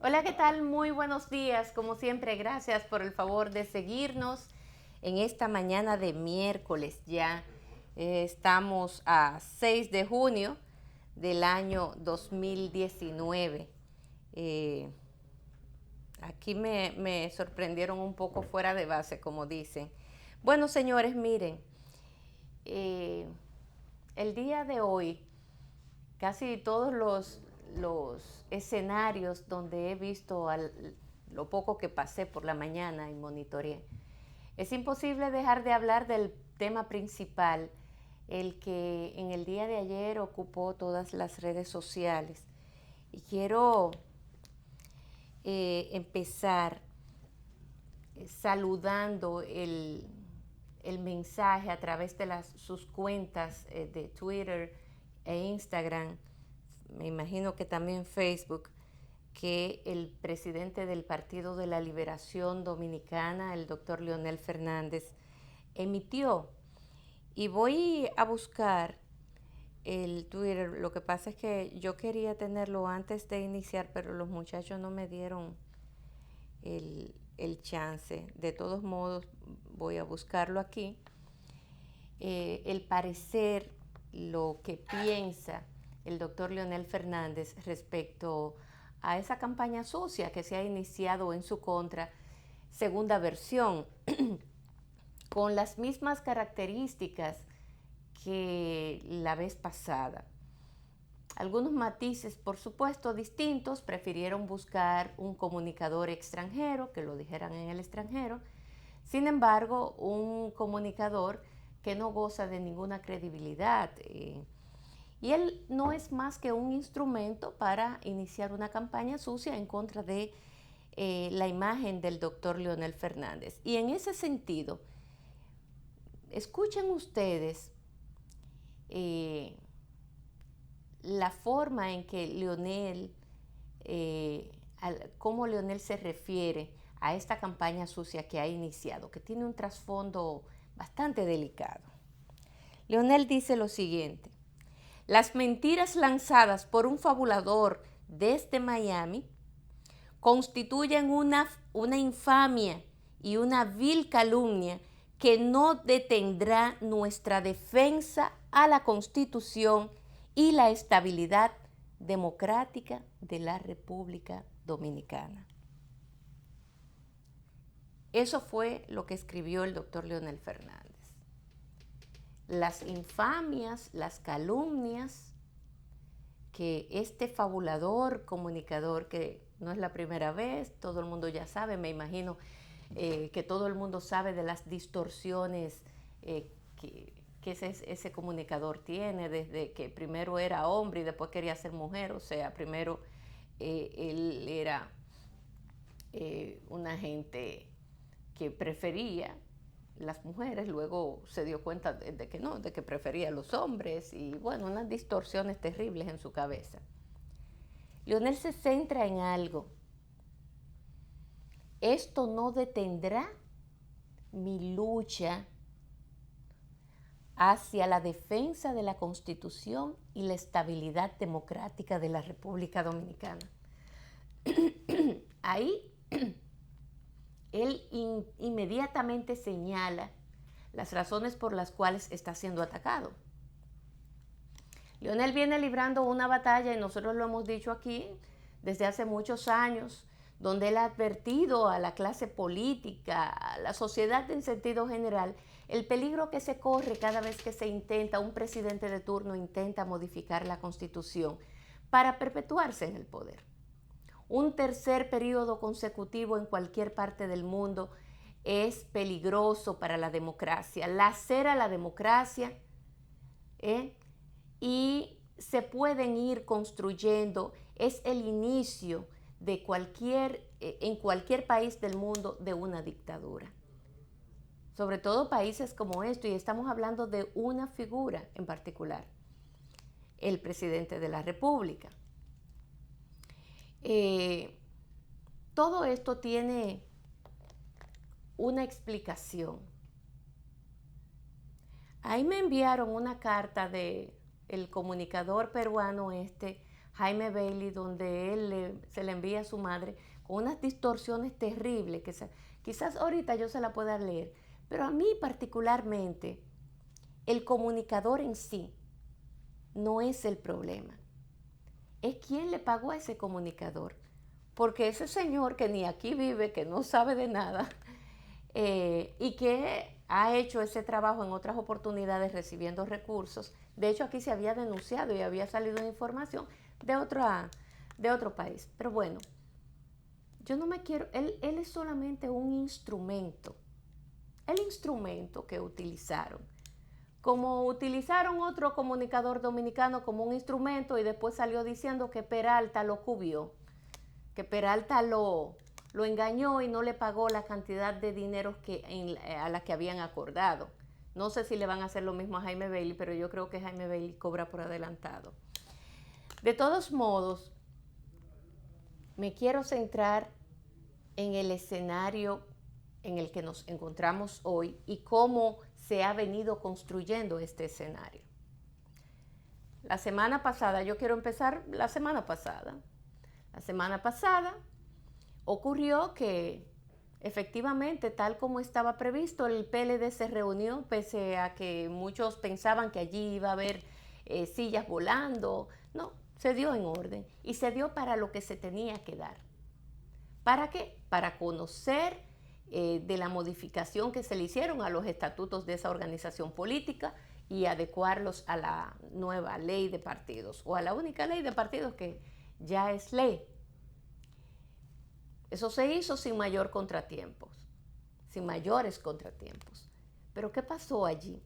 Hola, ¿qué tal? Muy buenos días. Como siempre, gracias por el favor de seguirnos en esta mañana de miércoles. Ya estamos a 6 de junio del año 2019. Eh, Aquí me sorprendieron un poco fuera de base, como dicen. Bueno, señores, miren, eh, el día de hoy casi todos los escenarios donde he visto lo poco que pasé por la mañana y monitoreé, es imposible dejar de hablar del tema principal, el que en el día de ayer ocupó todas las redes sociales. Y quiero empezar saludando el mensaje a través de sus cuentas de Twitter e Instagram, me imagino que también Facebook, que el presidente del Partido de la Liberación Dominicana, el doctor Leonel Fernández, emitió. Y voy a buscar el Twitter. Lo que pasa es que yo quería tenerlo antes de iniciar, pero los muchachos no me dieron el chance. De todos modos, voy a buscarlo aquí. El parecer, lo que piensa el doctor Leonel Fernández respecto a esa campaña sucia que se ha iniciado en su contra, segunda versión, con las mismas características que la vez pasada. Algunos matices, por supuesto, distintos. Prefirieron buscar un comunicador extranjero, que lo dijeran en el extranjero. Sin embargo, un comunicador que no goza de ninguna credibilidad. Y él no es más que un instrumento para iniciar una campaña sucia en contra de la imagen del doctor Leonel Fernández. Y en ese sentido, escuchen ustedes eh, la forma en que Leonel, cómo Leonel se refiere a esta campaña sucia que ha iniciado, que tiene un trasfondo bastante delicado. Leonel dice lo siguiente: las mentiras lanzadas por un fabulador desde Miami constituyen una infamia y una vil calumnia que no detendrá nuestra defensa a la Constitución y la estabilidad democrática de la República Dominicana. Eso fue lo que escribió el doctor Leonel Fernández. Las infamias, las calumnias que este fabulador comunicador, que no es la primera vez, todo el mundo ya sabe, me imagino que todo el mundo sabe de las distorsiones que ese comunicador tiene, desde que primero era hombre y después quería ser mujer. O sea, primero él era una gente que prefería las mujeres, luego se dio cuenta de que no, de que prefería a los hombres, y bueno, unas distorsiones terribles en su cabeza. Leonel se centra en algo: esto no detendrá mi lucha hacia la defensa de la Constitución y la estabilidad democrática de la República Dominicana. Ahí él inmediatamente señala las razones por las cuales está siendo atacado. Leonel viene librando una batalla, y nosotros lo hemos dicho aquí desde hace muchos años, donde él ha advertido a la clase política, a la sociedad en sentido general, el peligro que se corre cada vez que un presidente de turno intenta modificar la Constitución para perpetuarse en el poder. Un tercer periodo consecutivo en cualquier parte del mundo es peligroso para la democracia, lacera la democracia, y se pueden ir construyendo, es el inicio de en cualquier país del mundo, de una dictadura. Sobre todo países como esto, y estamos hablando de una figura en particular, el presidente de la República. Todo esto tiene una explicación. Ahí me enviaron una carta de el comunicador peruano Jaime Bailey, donde se le envía a su madre con unas distorsiones terribles, que quizás ahorita yo se la pueda leer, pero a mí particularmente el comunicador en sí no es el problema, es quién le pagó a ese comunicador, porque ese señor que ni aquí vive, que no sabe de nada, y que ha hecho ese trabajo en otras oportunidades recibiendo recursos. De hecho, aquí se había denunciado y había salido información de otro país. Pero bueno, yo no me quiero, él es solamente un instrumento. El instrumento que utilizaron. Como utilizaron otro comunicador dominicano como un instrumento y después salió diciendo que Peralta lo cubrió, que Peralta lo engañó y no le pagó la cantidad de dinero a la que habían acordado. No sé si le van a hacer lo mismo a Jaime Bailey, pero yo creo que Jaime Bailey cobra por adelantado. De todos modos, me quiero centrar en el escenario en el que nos encontramos hoy y cómo se ha venido construyendo este escenario. La semana pasada, yo quiero empezar la semana pasada. La semana pasada ocurrió que efectivamente, tal como estaba previsto, el PLD se reunió, pese a que muchos pensaban que allí iba a haber sillas volando. No, se dio en orden y se dio para lo que se tenía que dar. ¿Para qué? Para conocer de la modificación que se le hicieron a los estatutos de esa organización política y adecuarlos a la nueva ley de partidos o a la única ley de partidos que ya es ley. Eso se hizo sin mayores contratiempos. Pero ¿qué pasó allí?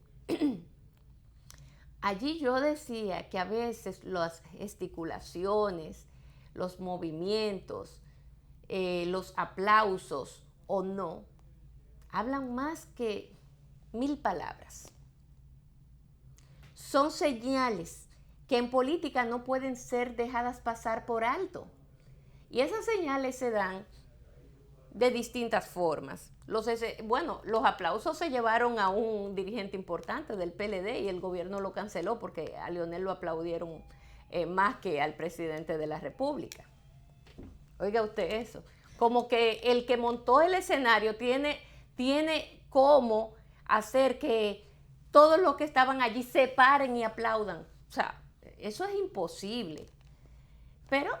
Allí yo decía que a veces las gesticulaciones, los movimientos, los aplausos o no, hablan más que 1000 palabras. Son señales que en política no pueden ser dejadas pasar por alto. Y esas señales se dan de distintas formas. Los aplausos se llevaron a un dirigente importante del PLD y el gobierno lo canceló porque a Leonel lo aplaudieron más que al presidente de la República. Oiga usted eso. Como que el que montó el escenario tiene cómo hacer que todos los que estaban allí se paren y aplaudan. O sea, eso es imposible. Pero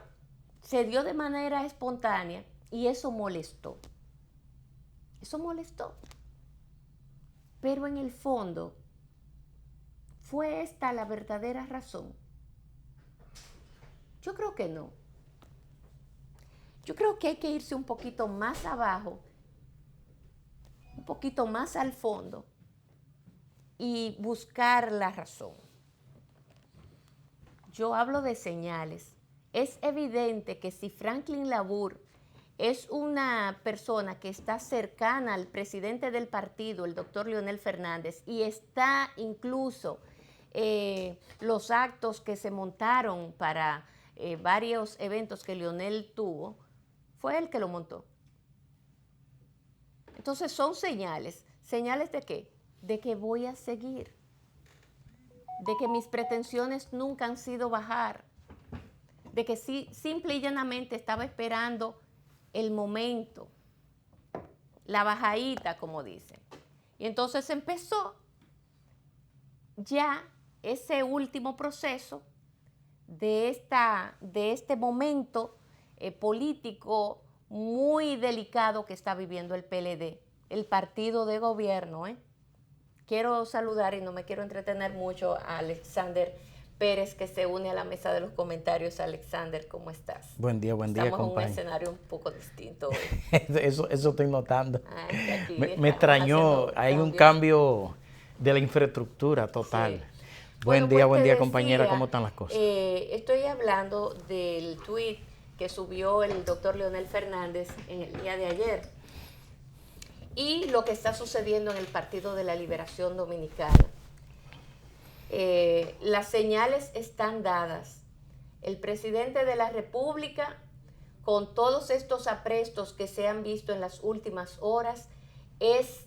se dio de manera espontánea y eso molestó. Pero en el fondo, ¿fue esta la verdadera razón? Yo creo que no. Yo creo que hay que irse un poquito más abajo, un poquito más al fondo y buscar la razón. Yo hablo de señales. Es evidente que si Franklin LaBour es una persona que está cercana al presidente del partido, el doctor Leonel Fernández, y está incluso los actos que se montaron para varios eventos que Leonel tuvo, fue él que lo montó. Entonces son señales. ¿Señales de qué? De que voy a seguir. De que mis pretensiones nunca han sido bajar. De que simple y llanamente estaba esperando el momento, la bajadita, como dicen. Y entonces empezó ya ese último proceso de este momento político muy delicado que está viviendo el PLD, el partido de gobierno. Quiero saludar, y no me quiero entretener mucho, a Alexander Pérez, que se une a la mesa de los comentarios. Alexander, ¿cómo estás? Buen día, compañero. Estamos en un escenario un poco distinto hoy. Eso estoy notando. Me extrañó, hay un cambio de la infraestructura total. Sí. Buen día, compañera, ¿cómo están las cosas? Estoy hablando del tuit que subió el doctor Leonel Fernández en el día de ayer y lo que está sucediendo en el Partido de la Liberación Dominicana. Las señales están dadas. El presidente de la República, con todos estos aprestos que se han visto en las últimas horas, es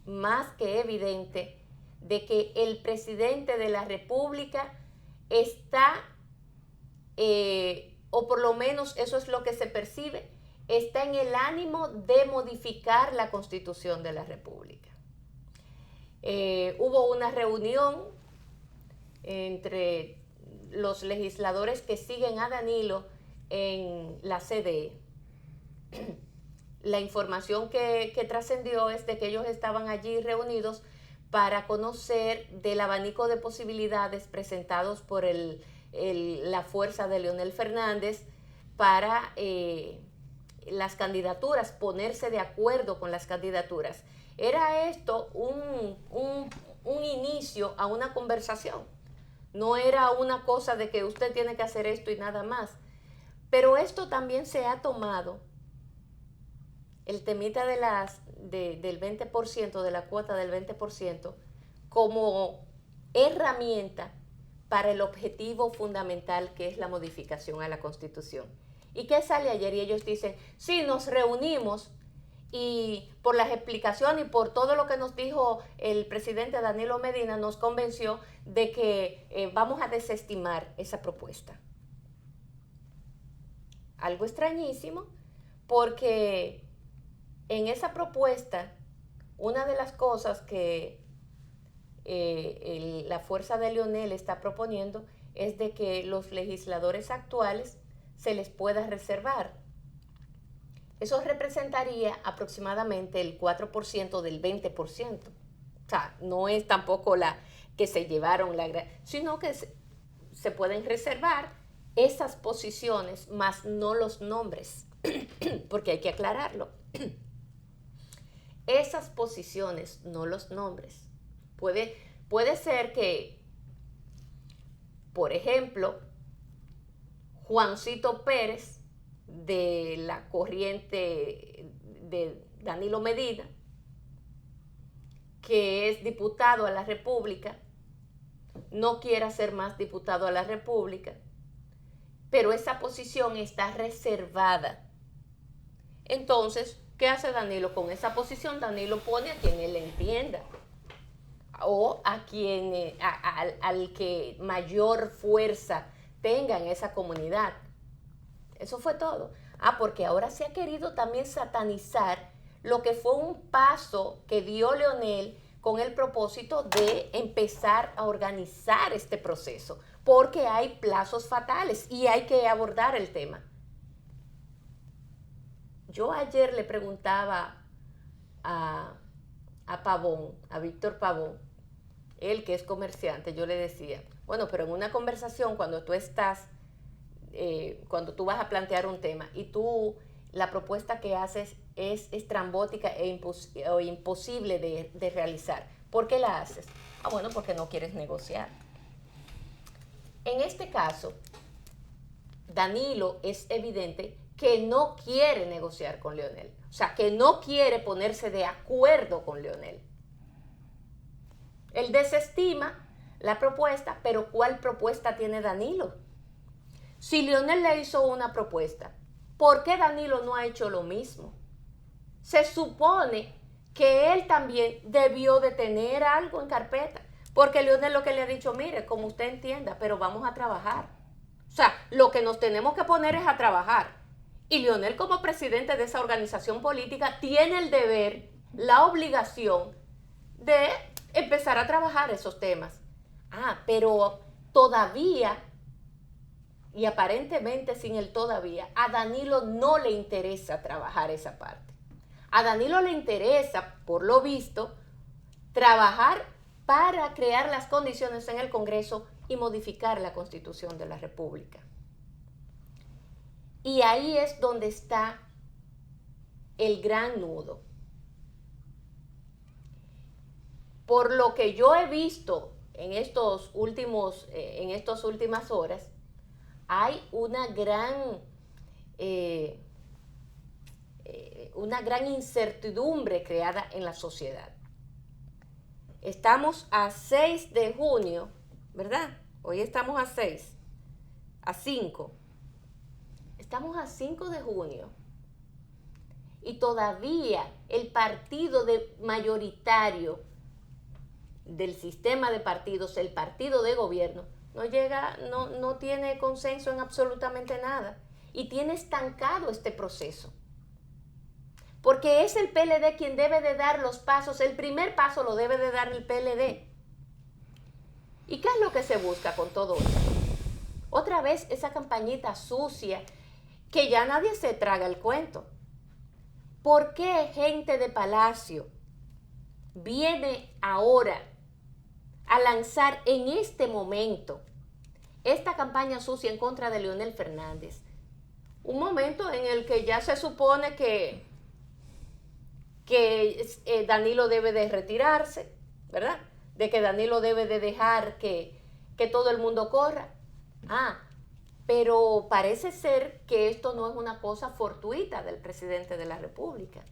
más que evidente de que el presidente de la República está o por lo menos eso es lo que se percibe, está en el ánimo de modificar la Constitución de la República. Hubo una reunión entre los legisladores que siguen a Danilo en la CDE. La información que trascendió es de que ellos estaban allí reunidos para conocer del abanico de posibilidades presentados por la fuerza de Leonel Fernández para las candidaturas, ponerse de acuerdo con las candidaturas. Era esto un inicio a una conversación. No era una cosa de que usted tiene que hacer esto y nada más. Pero esto también se ha tomado, el temita del 20%, de la cuota del 20%, como herramienta para el objetivo fundamental que es la modificación a la Constitución. ¿Y qué sale ayer? Y ellos dicen, sí, nos reunimos y por las explicaciones y por todo lo que nos dijo el presidente Danilo Medina, nos convenció de que vamos a desestimar esa propuesta. Algo extrañísimo, porque en esa propuesta, una de las cosas que la fuerza de Leonel está proponiendo es de que los legisladores actuales se les pueda reservar. Eso representaría aproximadamente el 4% del 20%. O sea, no es tampoco la que se llevaron sino que se pueden reservar esas posiciones, más no los nombres, porque hay que aclararlo. Esas posiciones, no los nombres. Puede ser que, por ejemplo, Juancito Pérez, de la corriente de Danilo Medina, que es diputado a la República, no quiera ser más diputado a la República, pero esa posición está reservada. Entonces, ¿qué hace Danilo con esa posición? Danilo pone a quien él entienda, o a quien al que mayor fuerza tenga en esa comunidad. Eso fue todo. Porque ahora se ha querido también satanizar lo que fue un paso que dio Leonel con el propósito de empezar a organizar este proceso, porque hay plazos fatales y hay que abordar el tema. Yo ayer le preguntaba a Pavón, a Víctor Pavón, él que es comerciante, yo le decía, bueno, pero en una conversación cuando tú estás, cuando tú vas a plantear un tema y la propuesta que haces es estrambótica o imposible de realizar, ¿por qué la haces? Bueno, porque no quieres negociar. En este caso, Danilo es evidente que no quiere negociar con Leonel, o sea, que no quiere ponerse de acuerdo con Leonel. Él desestima la propuesta, pero ¿cuál propuesta tiene Danilo? Si Leonel le hizo una propuesta, ¿por qué Danilo no ha hecho lo mismo? Se supone que él también debió de tener algo en carpeta, porque Leonel lo que le ha dicho, mire, como usted entienda, pero vamos a trabajar. O sea, lo que nos tenemos que poner es a trabajar. Y Leonel, como presidente de esa organización política, tiene el deber, la obligación de empezar a trabajar esos temas. Pero todavía, y aparentemente sin el todavía, a Danilo no le interesa trabajar esa parte. A Danilo le interesa, por lo visto, trabajar para crear las condiciones en el Congreso y modificar la Constitución de la República. Y ahí es donde está el gran nudo. Por lo que yo he visto en estas últimas horas, hay una gran incertidumbre creada en la sociedad. Estamos a 6 de junio, ¿verdad? Hoy estamos a 6, a 5. Estamos a 5 de junio y todavía el partido mayoritario del sistema de partidos, el partido de gobierno, no llega, no tiene consenso en absolutamente nada y tiene estancado este proceso. Porque es el PLD quien debe de dar los pasos, el primer paso lo debe de dar el PLD. ¿Y qué es lo que se busca con todo esto? Otra vez esa campañita sucia que ya nadie se traga el cuento. ¿Por qué gente de Palacio viene ahora a lanzar en este momento esta campaña sucia en contra de Leonel Fernández? Un momento en el que ya se supone que Danilo debe de retirarse, ¿verdad? De que Danilo debe de dejar que todo el mundo corra. Pero parece ser que esto no es una cosa fortuita del presidente de la República.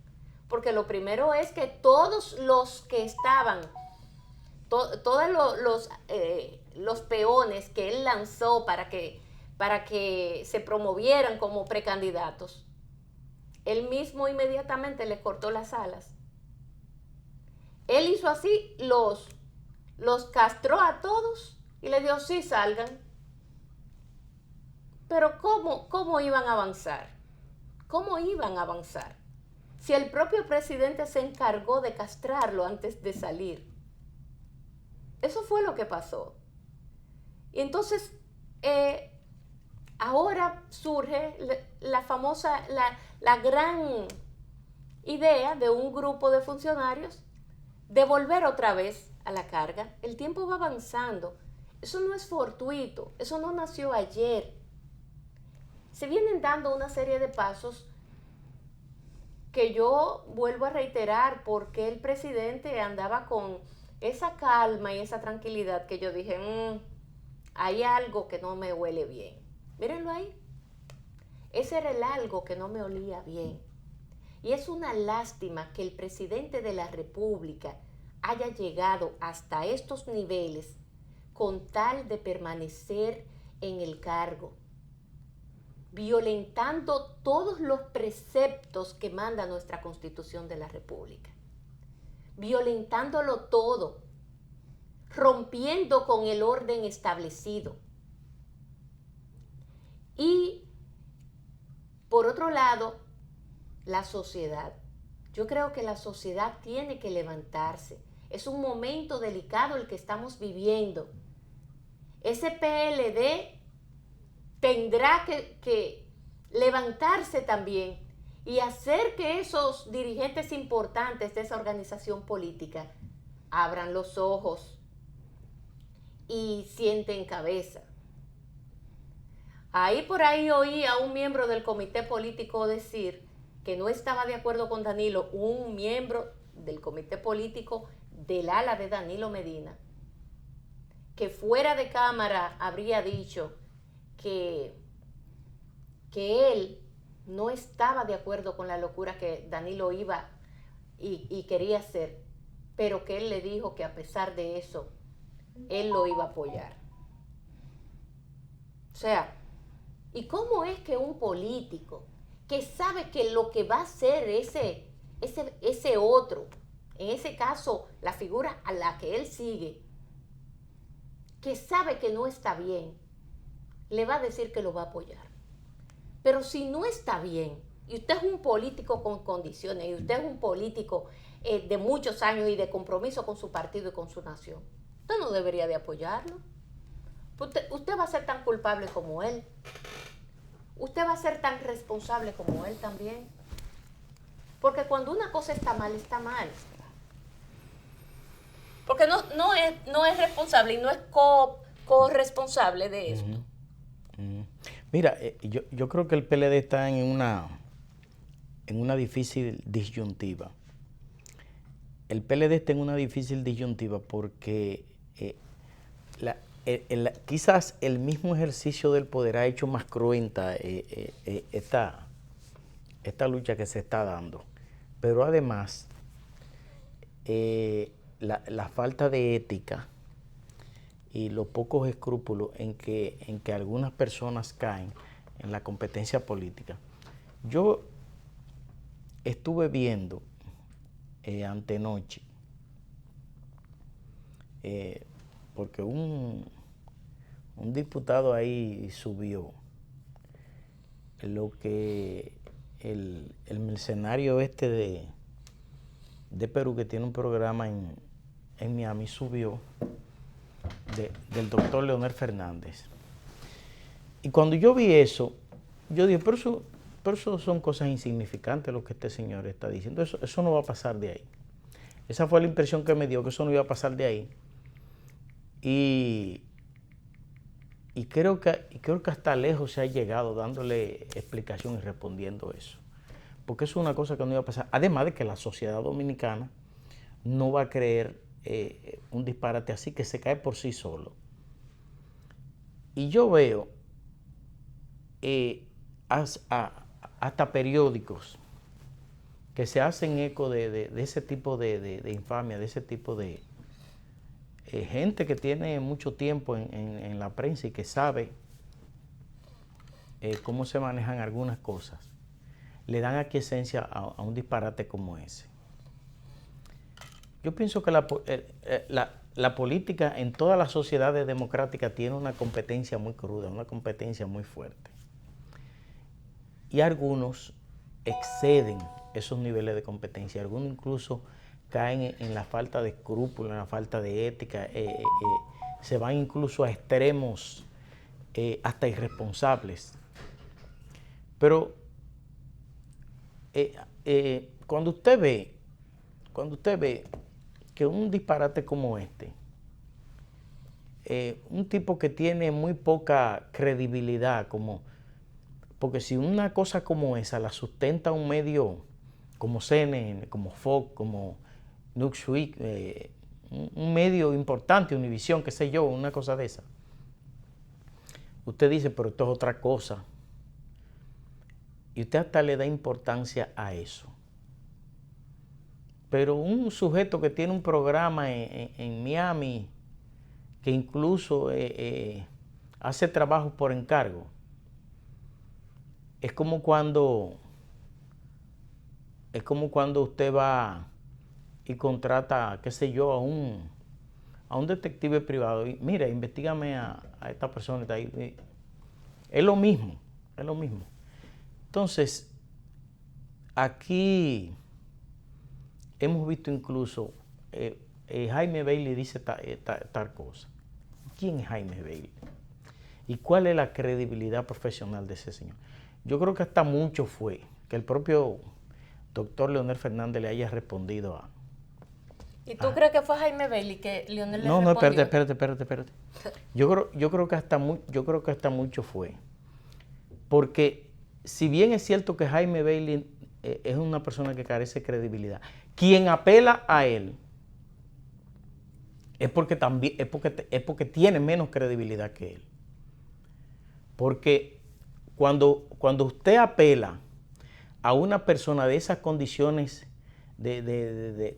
Porque lo primero es que todos los que estaban, todos los peones que él lanzó para que se promovieran como precandidatos, él mismo inmediatamente les cortó las alas. Él hizo así, los castró a todos y les dijo, sí, salgan. Pero ¿cómo iban a avanzar? ¿Cómo iban a avanzar? Si el propio presidente se encargó de castrarlo antes de salir. Eso fue lo que pasó. Y entonces, ahora surge la famosa, la gran idea de un grupo de funcionarios de volver otra vez a la carga. El tiempo va avanzando. Eso no es fortuito, eso no nació ayer. Se vienen dando una serie de pasos que yo vuelvo a reiterar porque el presidente andaba con esa calma y esa tranquilidad que yo dije, hay algo que no me huele bien. Mírenlo ahí. Ese era el algo que no me olía bien. Y es una lástima que el presidente de la República haya llegado hasta estos niveles con tal de permanecer en el cargo, violentando todos los preceptos que manda nuestra Constitución de la República, violentándolo todo, rompiendo con el orden establecido. Y, por otro lado, la sociedad. Yo creo que la sociedad tiene que levantarse. Es un momento delicado el que estamos viviendo. Ese PLD tendrá que levantarse también y hacer que esos dirigentes importantes de esa organización política abran los ojos y sienten cabeza. Por ahí oí a un miembro del comité político decir que no estaba de acuerdo con Danilo, un miembro del comité político del ala de Danilo Medina, que fuera de cámara habría dicho que él no estaba de acuerdo con la locura que Danilo iba y quería hacer, pero que él le dijo que a pesar de eso, él lo iba a apoyar. O sea, ¿y cómo es que un político que sabe que lo que va a hacer ese otro, en ese caso la figura a la que él sigue, que sabe que no está bien, le va a decir que lo va a apoyar? Pero si no está bien, y usted es un político con condiciones, y usted es un político de muchos años y de compromiso con su partido y con su nación, usted no debería de apoyarlo. Usted va a ser tan culpable como él. Usted va a ser tan responsable como él también. Porque cuando una cosa está mal, está mal. Porque no es responsable y no es corresponsable de esto. Mira, yo creo que el PLD está en una difícil disyuntiva. El PLD está en una difícil disyuntiva porque quizás el mismo ejercicio del poder ha hecho más cruenta esta lucha que se está dando. Pero además, la falta de ética y los pocos escrúpulos en que algunas personas caen en la competencia política. Yo estuve viendo antenoche, porque un un diputado ahí subió lo que el mercenario este de Perú, que tiene un programa en Miami, subió del doctor Leonel Fernández. Y cuando yo vi eso, yo dije, pero eso son cosas insignificantes lo que este señor está diciendo. Eso no va a pasar de ahí. Esa fue la impresión que me dio, que eso no iba a pasar de ahí. Y creo que hasta lejos se ha llegado dándole explicación y respondiendo eso. Porque eso es una cosa que no iba a pasar. Además de que la sociedad dominicana no va a creer un disparate así, que se cae por sí solo. Y yo veo hasta periódicos que se hacen eco de ese tipo de infamia, de ese tipo de gente que tiene mucho tiempo en la prensa y que sabe cómo se manejan algunas cosas, le dan aquiescencia a un disparate como ese. Yo pienso que la política en todas las sociedades democráticas tiene una competencia muy cruda, una competencia muy fuerte. Y algunos exceden esos niveles de competencia, algunos incluso caen en la falta de escrúpulos, en la falta de ética, se van incluso a extremos hasta irresponsables. Pero cuando usted ve que un disparate como este, un tipo que tiene muy poca credibilidad, porque si una cosa como esa la sustenta un medio como CNN, como Fox, como Newsweek, un medio importante, Univision, qué sé yo, una cosa de esa, usted dice, pero esto es otra cosa. Y usted hasta le da importancia a eso. Pero un sujeto que tiene un programa en Miami, que incluso hace trabajo por encargo, es como cuando usted va y contrata, qué sé yo, a un detective privado y mira, investígame a esta persona que está ahí. Es lo mismo. Entonces, aquí hemos visto incluso Jaime Bailey dice tal cosa. ¿Quién es Jaime Bailey? ¿Y cuál es la credibilidad profesional de ese señor? Yo creo que hasta mucho fue que el propio doctor Leonel Fernández le haya respondido a... ¿Y tú crees que fue Jaime Bailey que Leonel le respondió? No, espérate. Yo creo que hasta mucho fue. Porque si bien es cierto que Jaime Bailey es una persona que carece de credibilidad, quien apela a él es porque tiene menos credibilidad que él. Porque cuando usted apela a una persona de esas condiciones de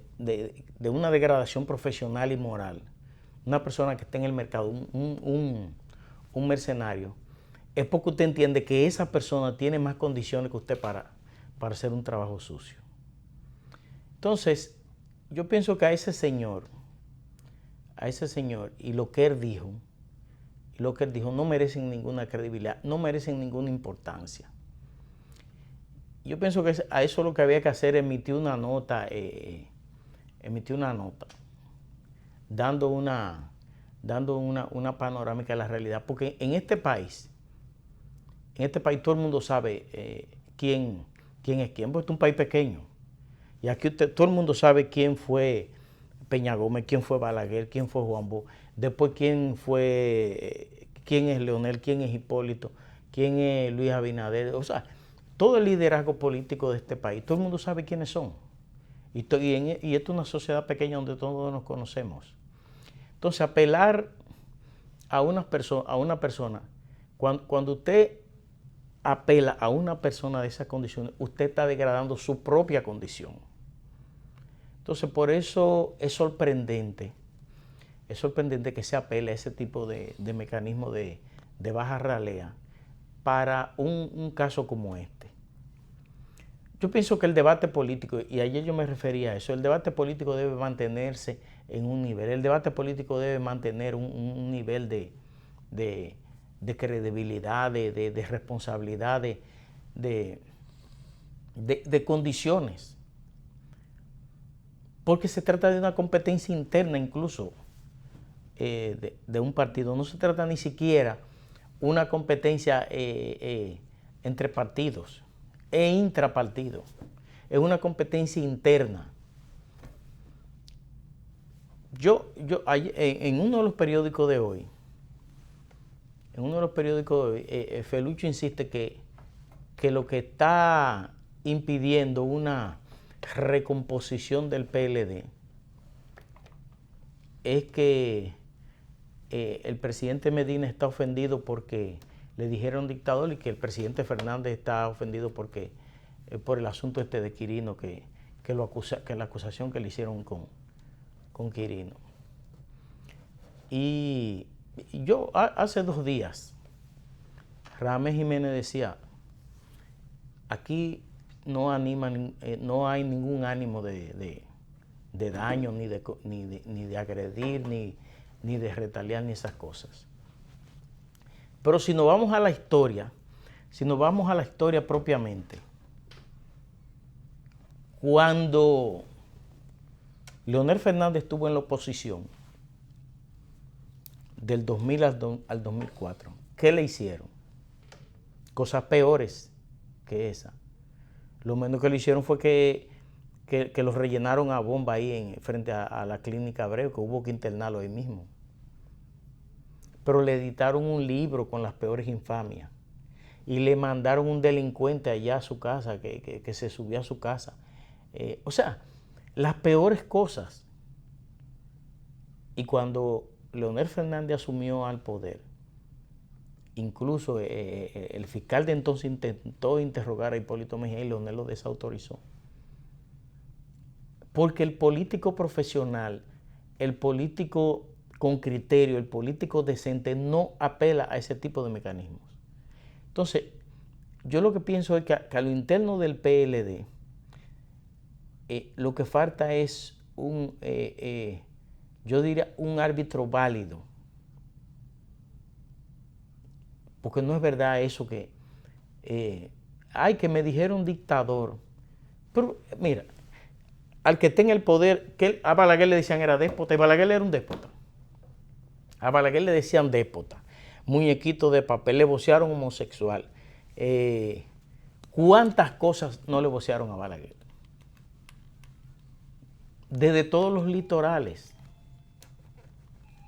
una degradación profesional y moral, una persona que está en el mercado, un mercenario, es porque usted entiende que esa persona tiene más condiciones que usted para hacer un trabajo sucio. Entonces, yo pienso que a ese señor y lo que él dijo no merecen ninguna credibilidad, no merecen ninguna importancia. Yo pienso que a eso lo que había que hacer es emitir una nota dando una panorámica de la realidad, porque en este país todo el mundo sabe quién es quién, porque es un país pequeño. Y aquí todo el mundo sabe quién fue Peña Gómez, quién fue Balaguer, quién fue Juan Bosch, después quién es Leonel, quién es Hipólito, quién es Luis Abinader. O sea, todo el liderazgo político de este país, todo el mundo sabe quiénes son. Y esto es una sociedad pequeña donde todos nos conocemos. Entonces, apelar a una persona, cuando usted apela a una persona de esas condiciones, usted está degradando su propia condición. Entonces, por eso es sorprendente que se apele a ese tipo de mecanismo de baja ralea para un caso como este. Yo pienso que el debate político, y ayer yo me refería a eso, el debate político debe mantenerse en un nivel, el debate político debe mantener un nivel de de credibilidad, de responsabilidad, de condiciones. Porque se trata de una competencia interna incluso de un partido. No se trata ni siquiera una competencia entre partidos e intrapartidos. Es una competencia interna. En uno de los periódicos de hoy, Felucho insiste que lo que está impidiendo una recomposición del PLD es que el presidente Medina está ofendido porque le dijeron dictador y que el presidente Fernández está ofendido porque por el asunto de Quirino, que la acusación que le hicieron con Quirino. Y yo hace 2 días, Radamés Jiménez decía, aquí no hay ningún ánimo de daño, ni de agredir, ni de retaliar, ni esas cosas. Pero si nos vamos a la historia, propiamente, cuando Leonel Fernández estuvo en la oposición, del 2000 al 2004, ¿qué le hicieron? Cosas peores que esa. Lo menos que le hicieron fue que los rellenaron a bomba ahí frente a la clínica Abreu, que hubo que internarlo ahí mismo. Pero le editaron un libro con las peores infamias y le mandaron un delincuente allá a su casa, que se subió a su casa. O sea, las peores cosas. Y cuando Leonel Fernández asumió al poder, incluso el fiscal de entonces intentó interrogar a Hipólito Mejía y Leonel lo desautorizó. Porque el político profesional, el político con criterio, el político decente no apela a ese tipo de mecanismos. Entonces, yo lo que pienso es que a lo interno del PLD, lo que falta es yo diría un árbitro válido. Porque no es verdad eso que me dijeron dictador. Pero mira, al que tenga el poder, que a Balaguer le decían era déspota, y Balaguer era un déspota. A Balaguer le decían déspota, muñequito de papel, le vocearon homosexual. ¿Cuántas cosas no le vocearon a Balaguer? Desde todos los litorales,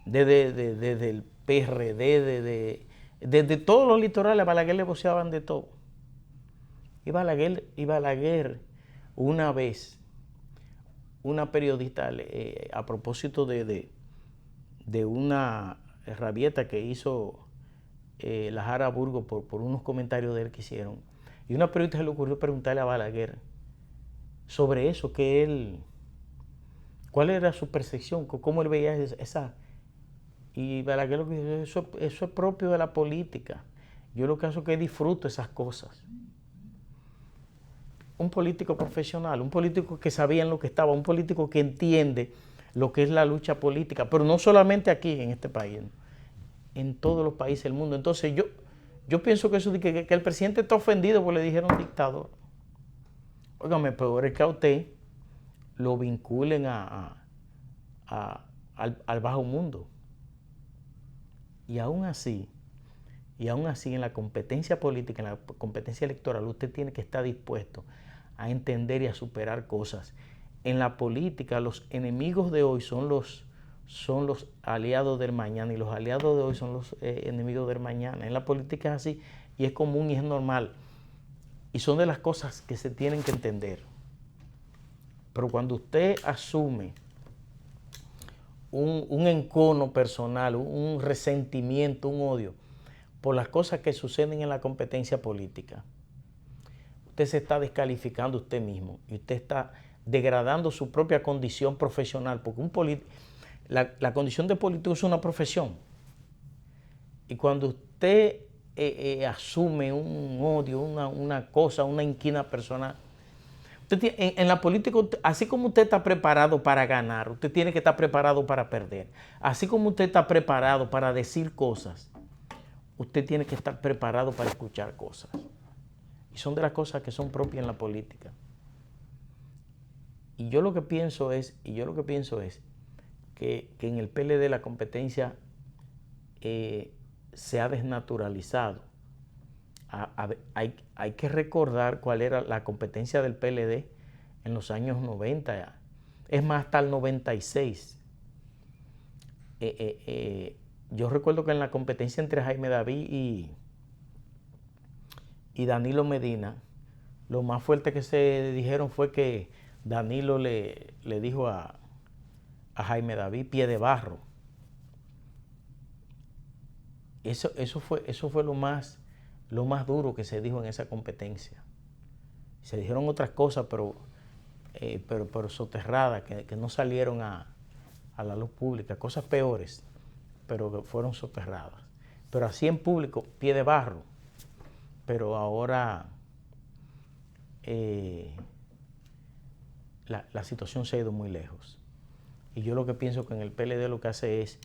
desde el PRD, desde todos los litorales a Balaguer le voceaban de todo. Y Balaguer una vez, una periodista, a propósito de una rabieta que hizo la Jara Burgos por unos comentarios de él que hicieron, y una periodista se le ocurrió preguntarle a Balaguer sobre eso, cuál era su percepción, cómo él veía esa. Y Balaguer lo que dijo, eso es propio de la política. Yo lo que hago es que disfruto esas cosas. Un político profesional, un político que sabía en lo que estaba, un político que entiende lo que es la lucha política, pero no solamente aquí en este país, en todos los países del mundo. Entonces yo pienso que eso de que el presidente está ofendido porque le dijeron dictador. Óigame, peor es que a usted lo vinculen al bajo mundo. Y aún así en la competencia política, en la competencia electoral, usted tiene que estar dispuesto a entender y a superar cosas. En la política, los enemigos de hoy son los aliados del mañana, y los aliados de hoy son los enemigos del mañana. En la política es así, y es común y es normal. Y son de las cosas que se tienen que entender. Pero cuando usted asume un encono personal, un resentimiento, un odio por las cosas que suceden en la competencia política, usted se está descalificando usted mismo y usted está degradando su propia condición profesional, porque la condición de político es una profesión. Y cuando usted asume un odio, una cosa, una inquina personal, en la política, así como usted está preparado para ganar, usted tiene que estar preparado para perder. Así como usted está preparado para decir cosas, usted tiene que estar preparado para escuchar cosas. Y son de las cosas que son propias en la política. Y yo lo que pienso es que en el PLD la competencia se ha desnaturalizado. Hay que recordar cuál era la competencia del PLD en los años 90. Es más, hasta el 96. Yo recuerdo que en la competencia entre Jaime David y Danilo Medina, lo más fuerte que se dijeron fue que Danilo le dijo a Jaime David pie de barro. Eso fue lo más duro que se dijo en esa competencia. Se dijeron otras cosas, pero soterradas, que no salieron a la luz pública, cosas peores, pero que fueron soterradas. Pero así en público, pie de barro. Pero ahora la situación se ha ido muy lejos. Y yo lo que pienso que en el PLD lo que hace es,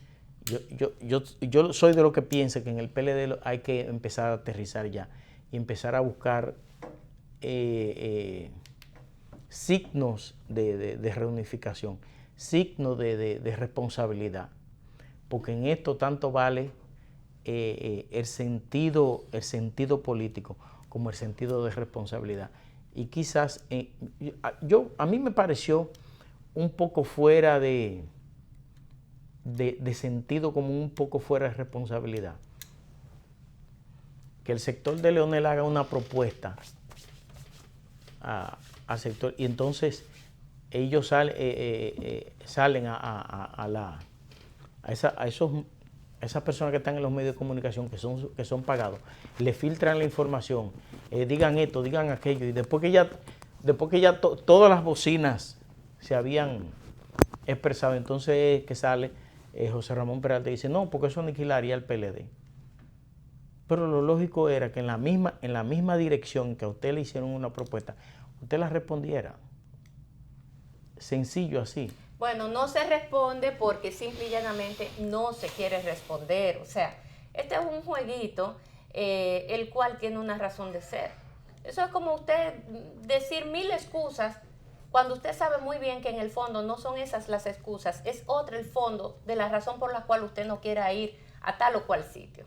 yo soy de lo que piensa que en el PLD hay que empezar a aterrizar ya y empezar a buscar signos de reunificación, signos de responsabilidad, porque en esto tanto vale el sentido político como el sentido de responsabilidad. Y quizás a mí me pareció un poco fuera de sentido común, un poco fuera de responsabilidad, que el sector de Leonel haga una propuesta al sector y entonces ellos salen a esas personas que están en los medios de comunicación que son pagados, le filtran la información, digan esto, digan aquello, y después que ya todas las bocinas se habían expresado, entonces que sale José Ramón Peralta y dice, no, porque eso aniquilaría el PLD. Pero lo lógico era que en la misma dirección que a usted le hicieron una propuesta, usted la respondiera. Sencillo así. Bueno, no se responde porque simple y llanamente no se quiere responder. O sea, este es un jueguito el cual tiene una razón de ser. Eso es como usted decir 1000 excusas cuando usted sabe muy bien que en el fondo no son esas las excusas, es otro el fondo de la razón por la cual usted no quiera ir a tal o cual sitio.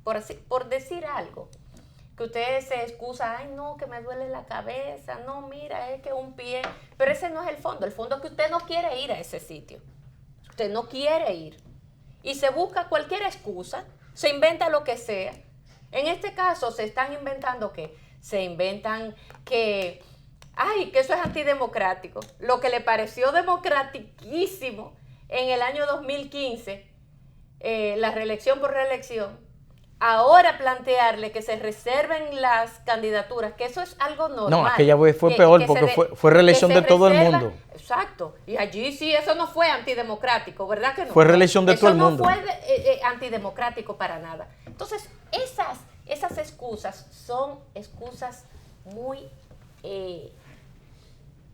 Por decir algo, que usted se excusa, ay no, que me duele la cabeza, no, mira, es que un pie, pero ese no es el fondo es que usted no quiere ir a ese sitio, usted no quiere ir, y se busca cualquier excusa, se inventa lo que sea. En este caso se están inventando ¿qué? Se inventan que eso es antidemocrático, lo que le pareció democratiquísimo en el año 2015, la reelección por reelección, ahora plantearle que se reserven las candidaturas, que eso es algo normal. No, aquella vez fue peor porque fue reelección de todo el mundo. Exacto, y allí sí eso no fue antidemocrático, ¿verdad que no? Fue reelección de todo el mundo. Eso no fue antidemocrático para nada. Entonces, esas excusas son excusas muy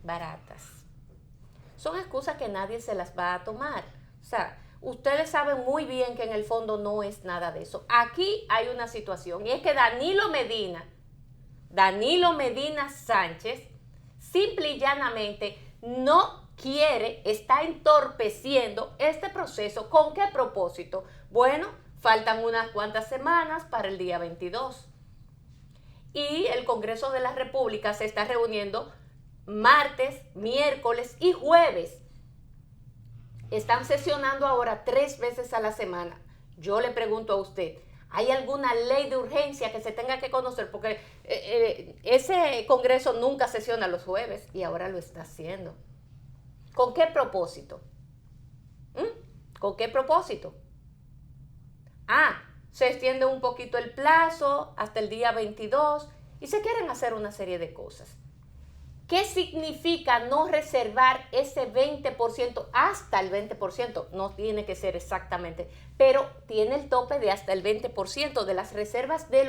baratas. Son excusas que nadie se las va a tomar. O sea, ustedes saben muy bien que en el fondo no es nada de eso. Aquí hay una situación y es que Danilo Medina Sánchez, simple y llanamente no quiere, está entorpeciendo este proceso. ¿Con qué propósito? Bueno, faltan unas cuantas semanas para el día 22 y el Congreso de la República se está reuniendo martes, miércoles y jueves. Están sesionando ahora 3 veces a la semana. Yo le pregunto a usted, ¿hay alguna ley de urgencia que se tenga que conocer? Porque ese Congreso nunca sesiona los jueves y ahora lo está haciendo. ¿Con qué propósito? ¿Con qué propósito? Se extiende un poquito el plazo hasta el día 22 y se quieren hacer una serie de cosas. ¿Qué significa no reservar ese 20%? Hasta el 20%, no tiene que ser exactamente, pero tiene el tope de hasta el 20% de las reservas de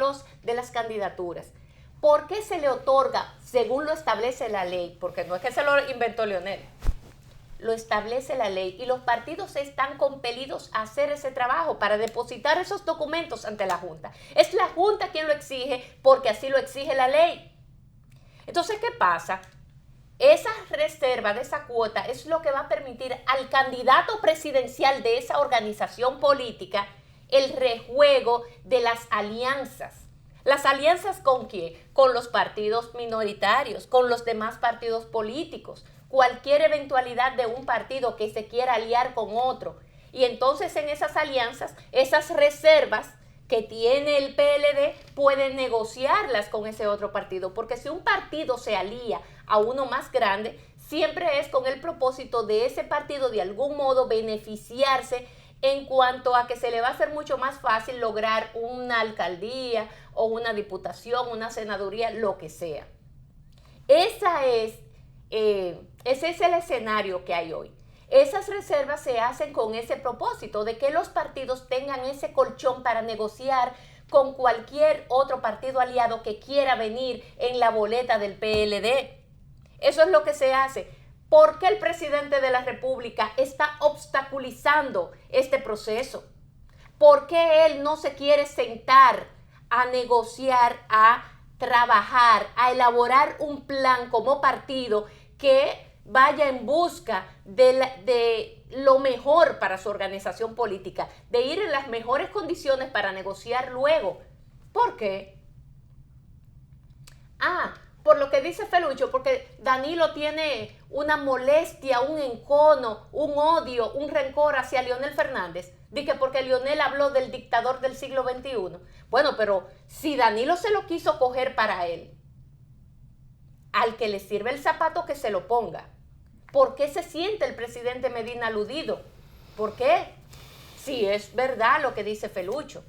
las candidaturas. ¿Por qué se le otorga, según lo establece la ley? Porque no es que se lo inventó Leonel. lo establece la ley y los partidos están compelidos a hacer ese trabajo para depositar esos documentos ante la Junta. Es la Junta quien lo exige porque así lo exige la ley. Entonces, ¿qué pasa? Esa reserva de esa cuota es lo que va a permitir al candidato presidencial de esa organización política el rejuego de las alianzas. ¿Las alianzas con quién? Con los partidos minoritarios, con los demás partidos políticos, cualquier eventualidad de un partido que se quiera aliar con otro. Y entonces en esas alianzas, esas reservas que tiene el PLD pueden negociarlas con ese otro partido, porque si un partido se alía a uno más grande, siempre es con el propósito de ese partido de algún modo beneficiarse en cuanto a que se le va a hacer mucho más fácil lograr una alcaldía o una diputación, una senaduría, lo que sea. Ese es el escenario que hay hoy. Esas reservas se hacen con ese propósito de que los partidos tengan ese colchón para negociar con cualquier otro partido aliado que quiera venir en la boleta del PLD. Eso es lo que se hace. ¿Por qué el presidente de la República está obstaculizando este proceso? ¿Por qué él no se quiere sentar a negociar, a trabajar, a elaborar un plan como partido que vaya en busca de lo mejor para su organización política, de ir en las mejores condiciones para negociar luego? ¿Por qué? Por lo que dice Felucho, porque Danilo tiene una molestia, un encono, un odio, un rencor hacia Leonel Fernández. Dice porque Leonel habló del dictador del siglo XXI. Bueno, pero si Danilo se lo quiso coger para él, al que le sirve el zapato que se lo ponga. ¿Por qué se siente el presidente Medina aludido? ¿Por qué? Si es verdad lo que dice Felucho.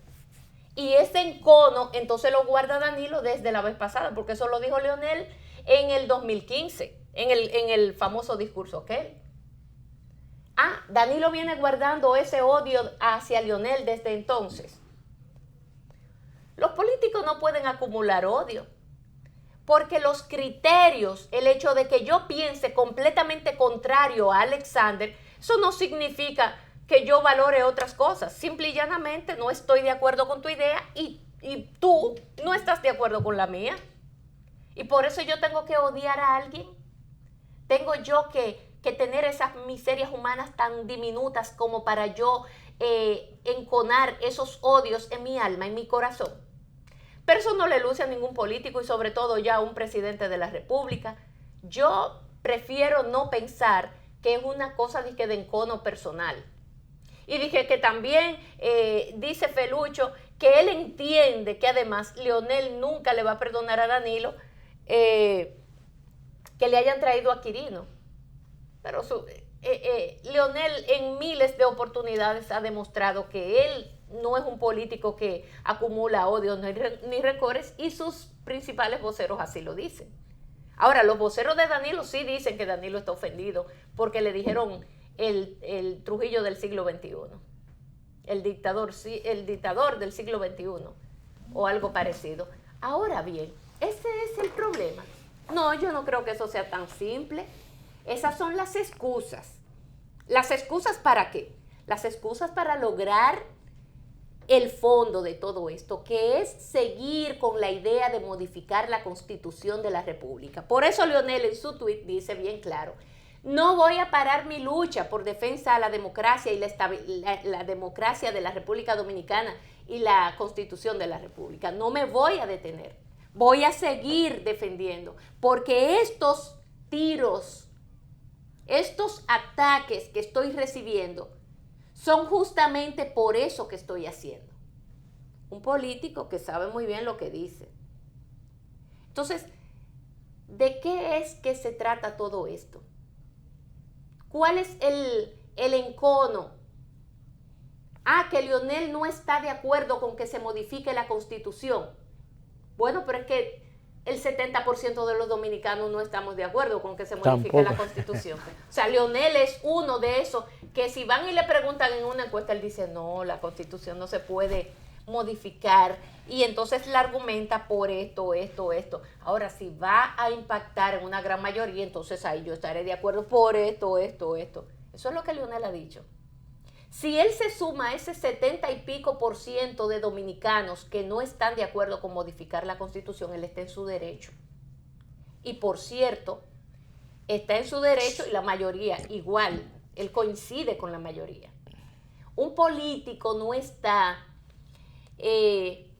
Y ese encono, entonces lo guarda Danilo desde la vez pasada, porque eso lo dijo Leonel en el 2015, en el famoso discurso aquel. Danilo viene guardando ese odio hacia Leonel desde entonces. Los políticos no pueden acumular odio, porque los criterios, el hecho de que yo piense completamente contrario a Alexander, eso no significa que yo valore otras cosas. Simple y llanamente no estoy de acuerdo con tu idea y tú no estás de acuerdo con la mía. Y por eso yo tengo que odiar a alguien. Tengo yo que tener esas miserias humanas tan diminutas como para yo enconar esos odios en mi alma, en mi corazón. Pero eso no le luce a ningún político y sobre todo ya a un presidente de la República. Yo prefiero no pensar que es una cosa de encono personal. Y dije que también dice Felucho que él entiende que además Leonel nunca le va a perdonar a Danilo que le hayan traído a Quirino. Pero Leonel en miles de oportunidades ha demostrado que él no es un político que acumula odio ni rencores y sus principales voceros así lo dicen. Ahora, los voceros de Danilo sí dicen que Danilo está ofendido porque le dijeron el Trujillo del siglo XXI, el dictador del siglo XXI o algo parecido. Ahora bien, ese es el problema. No, yo no creo que eso sea tan simple. Esas son las excusas. ¿Las excusas para qué? Las excusas para lograr el fondo de todo esto, que es seguir con la idea de modificar la Constitución de la República. Por eso Leonel en su tuit dice bien claro: no voy a parar mi lucha por defensa a la democracia y la democracia de la República Dominicana y la Constitución de la República. No me voy a detener. Voy a seguir defendiendo, porque estos tiros, estos ataques que estoy recibiendo son justamente por eso que estoy haciendo. Un político que sabe muy bien lo que dice. Entonces, ¿de qué es que se trata todo esto? ¿Cuál es el encono? Que Leonel no está de acuerdo con que se modifique la Constitución. Bueno, pero es que el 70% de los dominicanos no estamos de acuerdo con que se modifique la Constitución. O sea, Leonel es uno de esos que si van y le preguntan en una encuesta, él dice, no, la Constitución no se puede modificar, y entonces la argumenta por esto. Ahora, si va a impactar en una gran mayoría, entonces ahí yo estaré de acuerdo por esto. Eso es lo que Leonel ha dicho. Si él se suma a ese 70 y pico % de dominicanos que no están de acuerdo con modificar la Constitución, él está en su derecho. Y por cierto, está en su derecho y la mayoría igual, él coincide con la mayoría. Un político no está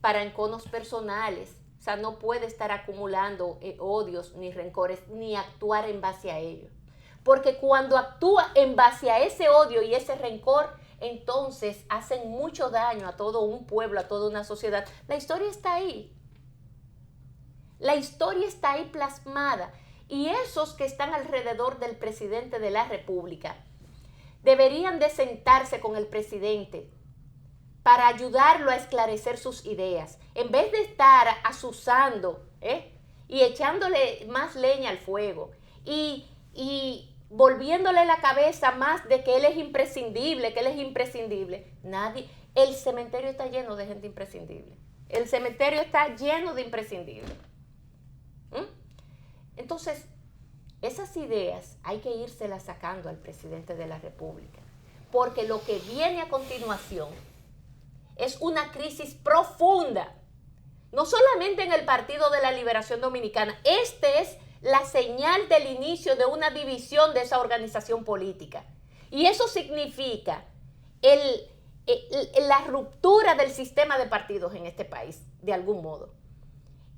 para enconos personales, o sea, no puede estar acumulando odios ni rencores, ni actuar en base a ellos. Porque cuando actúa en base a ese odio y ese rencor, entonces hacen mucho daño a todo un pueblo, a toda una sociedad. La historia está ahí. La historia está ahí plasmada. Y esos que están alrededor del presidente de la República deberían de sentarse con el presidente para ayudarlo a esclarecer sus ideas, en vez de estar azuzando y echándole más leña al fuego y volviéndole la cabeza más de que él es imprescindible, el cementerio está lleno de gente imprescindible. El cementerio está lleno de imprescindibles. Entonces, esas ideas hay que írselas sacando al presidente de la República, porque lo que viene a continuación es una crisis profunda, no solamente en el Partido de la Liberación Dominicana. Este es la señal del inicio de una división de esa organización política. Y eso significa la ruptura del sistema de partidos en este país, de algún modo.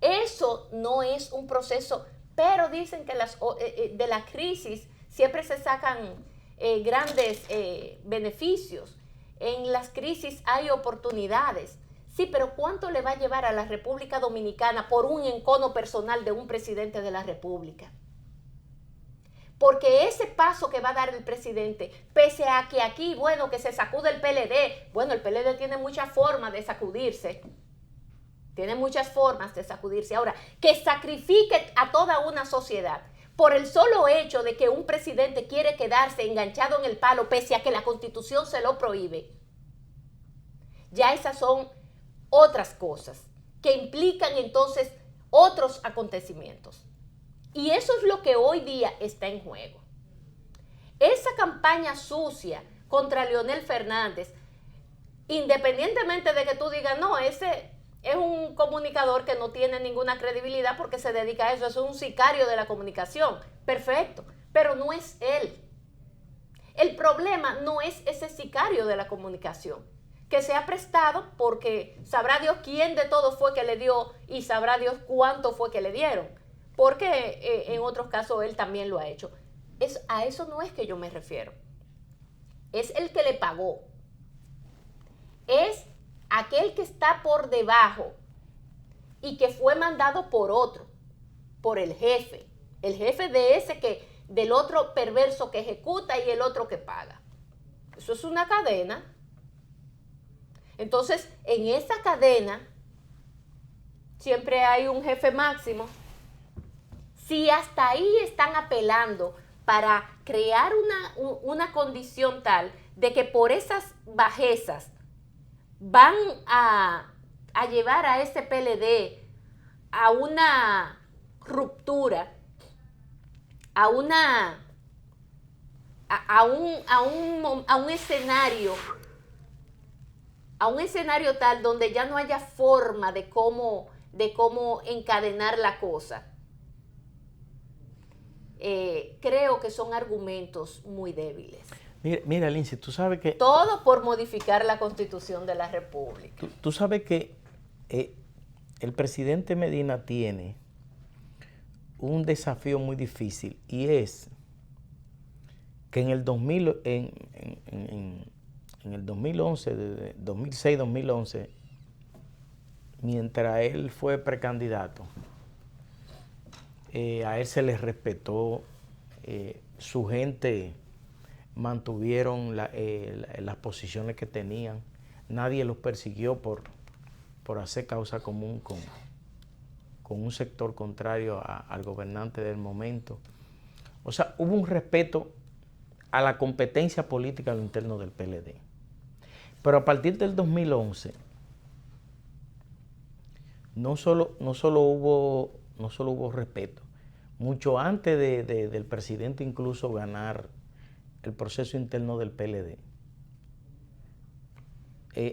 Eso no es un proceso, pero dicen que de la crisis siempre se sacan grandes beneficios. En las crisis hay oportunidades. Sí, pero ¿cuánto le va a llevar a la República Dominicana por un encono personal de un presidente de la República? Porque ese paso que va a dar el presidente, pese a que aquí, bueno, que se sacude el PLD, bueno, el PLD tiene muchas formas de sacudirse. Ahora, que sacrifique a toda una sociedad por el solo hecho de que un presidente quiere quedarse enganchado en el palo, pese a que la Constitución se lo prohíbe, ya esas son otras cosas que implican entonces otros acontecimientos. Y eso es lo que hoy día está en juego. Esa campaña sucia contra Leonel Fernández, independientemente de que tú digas, no, ese es un comunicador que no tiene ninguna credibilidad porque se dedica a eso, es un sicario de la comunicación, perfecto, pero no es él. El problema no es ese sicario de la comunicación, que se ha prestado porque sabrá Dios quién de todo fue que le dio y sabrá Dios cuánto fue que le dieron, porque en otros casos él también lo ha hecho. A eso no es que yo me refiero. Es el que le pagó. Es aquel que está por debajo y que fue mandado por otro, por el jefe del otro perverso que ejecuta y el otro que paga. Eso es una cadena. Entonces, en esa cadena siempre hay un jefe máximo. Si hasta ahí están apelando para crear una condición tal de que por esas bajezas van a llevar a ese PLD a una ruptura, a un escenario tal donde ya no haya forma de cómo encadenar la cosa. Creo que son argumentos muy débiles. Mira, Lindsay, tú sabes que... Todo por modificar la Constitución de la República. Tú sabes que el presidente Medina tiene un desafío muy difícil, y es que en el 2011, 2006-2011, mientras él fue precandidato, a él se le respetó, su gente mantuvieron las posiciones que tenían, nadie los persiguió por hacer causa común con un sector contrario al gobernante del momento. O sea, hubo un respeto a la competencia política a lo interno del PLD. Pero a partir del 2011, no solo hubo respeto. Mucho antes del presidente incluso ganar el proceso interno del PLD.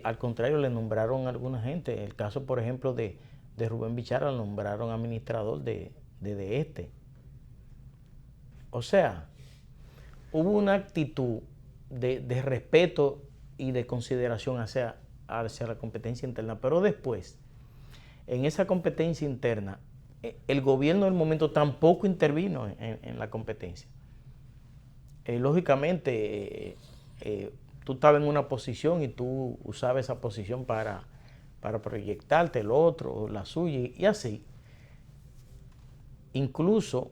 Al contrario, le nombraron a alguna gente. El caso, por ejemplo, de Rubén Bichara, lo nombraron administrador de este. O sea, hubo una actitud de respeto y de consideración hacia la competencia interna. Pero después, en esa competencia interna, el gobierno del momento tampoco intervino en la competencia. Lógicamente, tú estabas en una posición y tú usabas esa posición para proyectarte el otro, la suya, y así. Incluso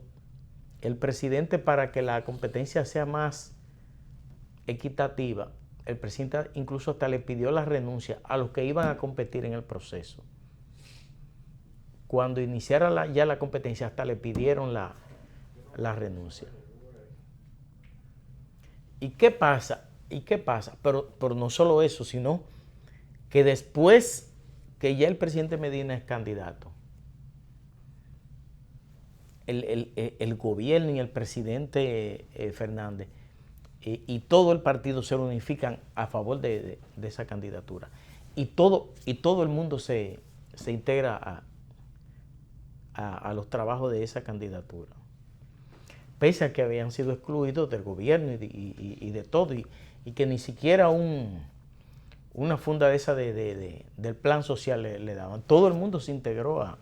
el presidente, para que la competencia sea más equitativa, el presidente incluso hasta le pidió la renuncia a los que iban a competir en el proceso. Cuando iniciara ya la competencia, hasta le pidieron la renuncia. ¿Y qué pasa? Pero no solo eso, sino que después que ya el presidente Medina es candidato, el gobierno y el presidente Fernández y todo el partido se unifican a favor de esa candidatura. Y todo el mundo se integra a los trabajos de esa candidatura. Pese a que habían sido excluidos del gobierno y de todo, y que ni siquiera una funda de esa del plan social le daban. Todo el mundo se integró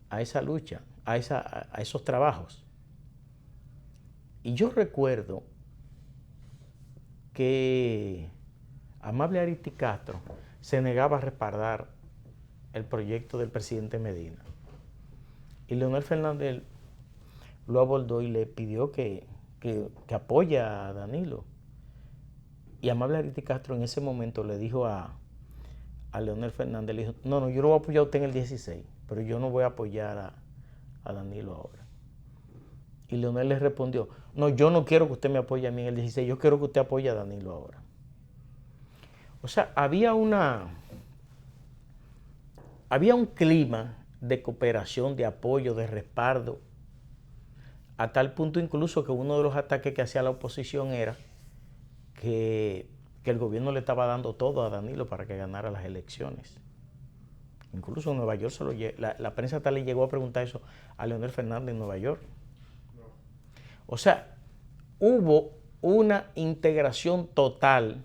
a esa lucha, a esos trabajos. Y yo recuerdo que Amable Ariztí Castro se negaba a respaldar el proyecto del presidente Medina. Y Leonel Fernández lo abordó y le pidió que apoye a Danilo. Y Amable Ariztí Castro en ese momento le dijo a Leonel Fernández, le dijo, no, yo lo voy a apoyar a usted en el 16, pero yo no voy a apoyar a Danilo ahora. Y Leonel le respondió, no, yo no quiero que usted me apoye a mí en el 16, yo quiero que usted apoye a Danilo ahora. O sea, había un clima de cooperación, de apoyo, de respaldo, a tal punto incluso que uno de los ataques que hacía la oposición era que el gobierno le estaba dando todo a Danilo para que ganara las elecciones. Incluso en Nueva York la prensa hasta le llegó a preguntar eso a Leonel Fernández en Nueva York. O sea, hubo una integración total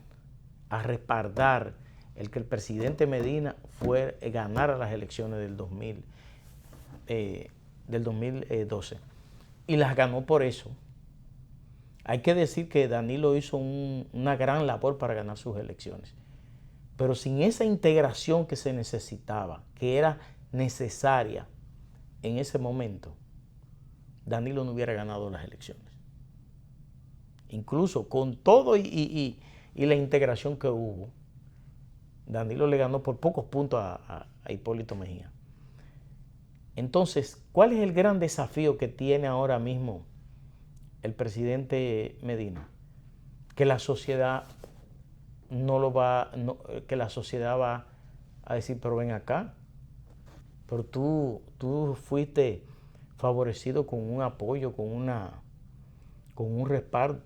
a respaldar el que el presidente Medina ganara las elecciones del 2012. Y las ganó por eso. Hay que decir que Danilo hizo una gran labor para ganar sus elecciones. Pero sin esa integración que se necesitaba, que era necesaria en ese momento, Danilo no hubiera ganado las elecciones. Incluso con todo y la integración que hubo, Danilo le ganó por pocos puntos a Hipólito Mejía. Entonces, ¿cuál es el gran desafío que tiene ahora mismo el presidente Medina? Que la sociedad que la sociedad va a decir, pero ven acá, pero tú fuiste favorecido con un apoyo, con un respaldo,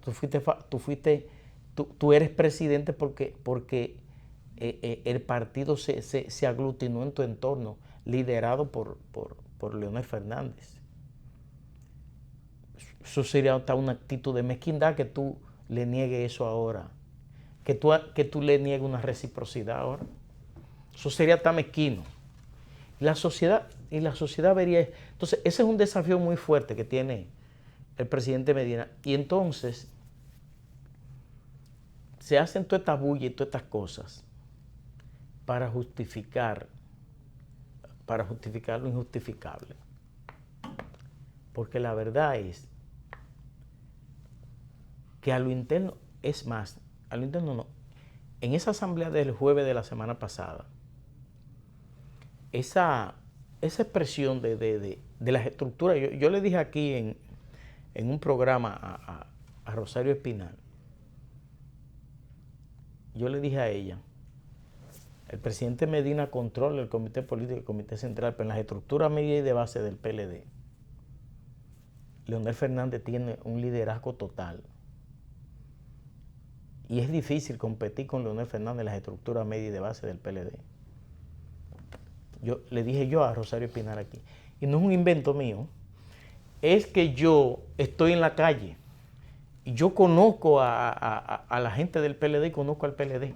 tú eres presidente porque el partido se aglutinó en tu entorno, liderado por Leonel Fernández. Eso sería hasta una actitud de mezquindad que tú le niegues eso ahora, que tú le niegues una reciprocidad ahora. Eso sería tan mezquino. Y la sociedad vería. Entonces, ese es un desafío muy fuerte que tiene el presidente Medina. Y entonces se hacen todas estas bullas y todas estas cosas para justificar lo injustificable. Porque la verdad es que a lo interno, es más, a lo interno no. En esa asamblea del jueves de la semana pasada, esa expresión de las estructuras, yo le dije aquí en un programa a Rosario Espinal, yo le dije a ella El presidente Medina controla el comité político y el comité central, pero en las estructuras media y de base del PLD, Leonel Fernández tiene un liderazgo total. Y es difícil competir con Leonel Fernández en las estructuras media y de base del PLD. Le dije yo a Rosario Espinar aquí, y no es un invento mío, es que yo estoy en la calle y yo conozco a la gente del PLD y conozco al PLD.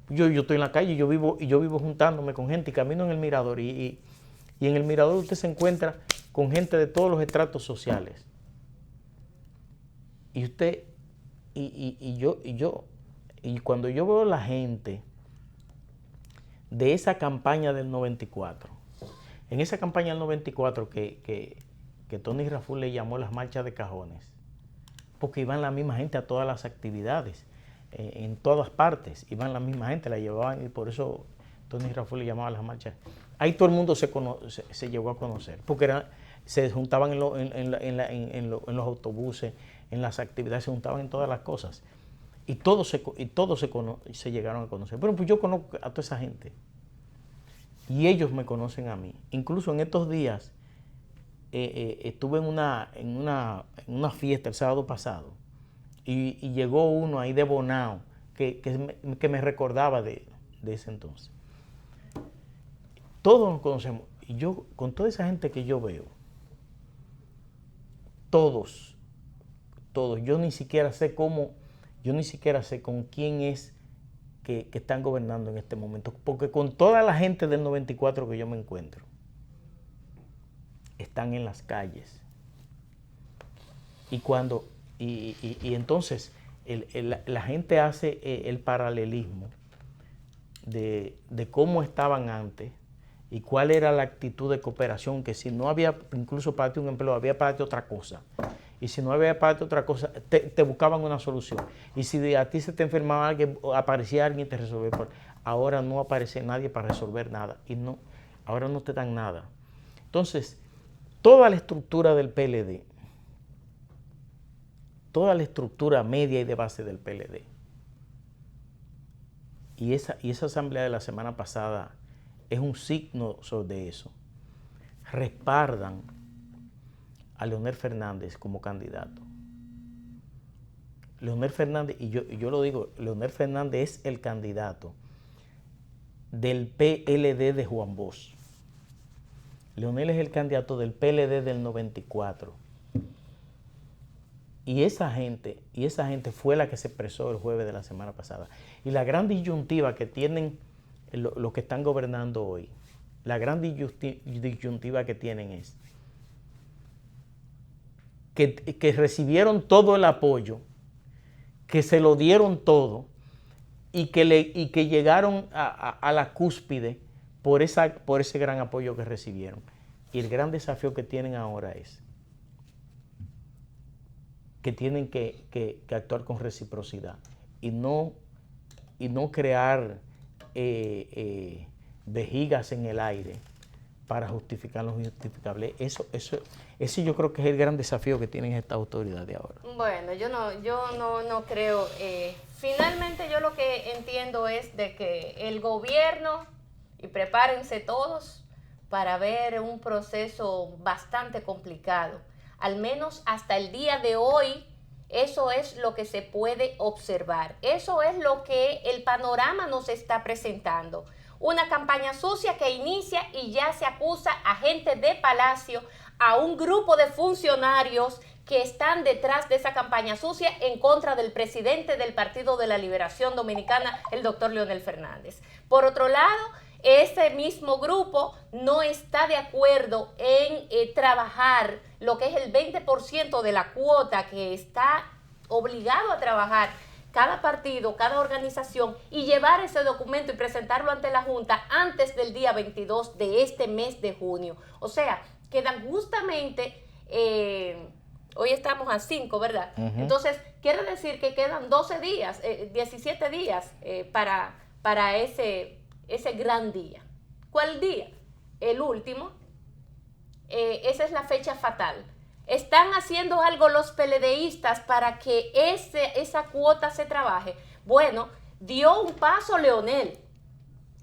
Yo estoy en la calle y yo vivo juntándome con gente y camino en el Mirador y en el Mirador usted se encuentra con gente de todos los estratos sociales. Y usted, y cuando yo veo la gente de esa campaña del 94, en esa campaña del 94 que Tony Raful le llamó las marchas de cajones, porque iban la misma gente a todas las actividades, en todas partes, iban la misma gente, la llevaban, y por eso Tony Raful le llamaba las marchas. Ahí todo el mundo se llegó a conocer, porque se juntaban en los autobuses, en las actividades, se juntaban en todas las cosas. Y todos se llegaron a conocer. Pero pues yo conozco a toda esa gente. Y ellos me conocen a mí. Incluso en estos días estuve en una fiesta el sábado pasado. Y llegó uno ahí de Bonao que me recordaba de ese entonces. Todos nos conocemos. Y yo, con toda esa gente que yo veo, todos, yo ni siquiera sé con quién es que están gobernando en este momento, porque con toda la gente del 94 que yo me encuentro, están en las calles. Y entonces la gente hace el paralelismo de cómo estaban antes y cuál era la actitud de cooperación, que si no había incluso parte de un empleo, había parte de otra cosa. Y si no había parte de otra cosa, te buscaban una solución. Y si a ti se te enfermaba alguien, aparecía alguien y te resolvía. Ahora no aparece nadie para resolver nada. Ahora no te dan nada. Entonces, toda la estructura del PLD, toda la estructura media y de base del PLD, y esa asamblea de la semana pasada es un signo de eso, respaldan a Leonel Fernández como candidato. Leonel Fernández, y yo lo digo, Leonel Fernández es el candidato del PLD de Juan Bosch. Leonel es el candidato del PLD del 94. Y esa gente fue la que se expresó el jueves de la semana pasada. Y la gran disyuntiva que tienen los que están gobernando hoy, la gran disyuntiva que tienen es que recibieron todo el apoyo, que se lo dieron todo y que llegaron a la cúspide por ese gran apoyo que recibieron. Y el gran desafío que tienen ahora es que tienen que actuar con reciprocidad y no crear vejigas en el aire para justificar lo injustificable. Ese yo creo que es el gran desafío que tienen estas autoridades ahora. Bueno, yo no creo. Finalmente yo lo que entiendo es de que el gobierno, y prepárense todos para ver un proceso bastante complicado, al menos hasta el día de hoy. Eso es lo que se puede observar. Eso es lo que el panorama nos está presentando. Una campaña sucia que inicia y ya se acusa a gente de Palacio, a un grupo de funcionarios que están detrás de esa campaña sucia en contra del presidente del Partido de la Liberación Dominicana, el doctor Leonel Fernández. Por otro lado, ese mismo grupo no está de acuerdo en trabajar lo que es el 20% de la cuota que está obligado a trabajar cada partido, cada organización, y llevar ese documento y presentarlo ante la Junta antes del día 22 de este mes de junio. O sea, quedan justamente, hoy estamos a 5, ¿verdad? Entonces, quiere decir que quedan 12 días, 17 días para ese gran día. ¿Cuál día? El último. Esa es la fecha fatal. ¿Están haciendo algo los PLDistas para que esa cuota se trabaje? Bueno, dio un paso Leonel.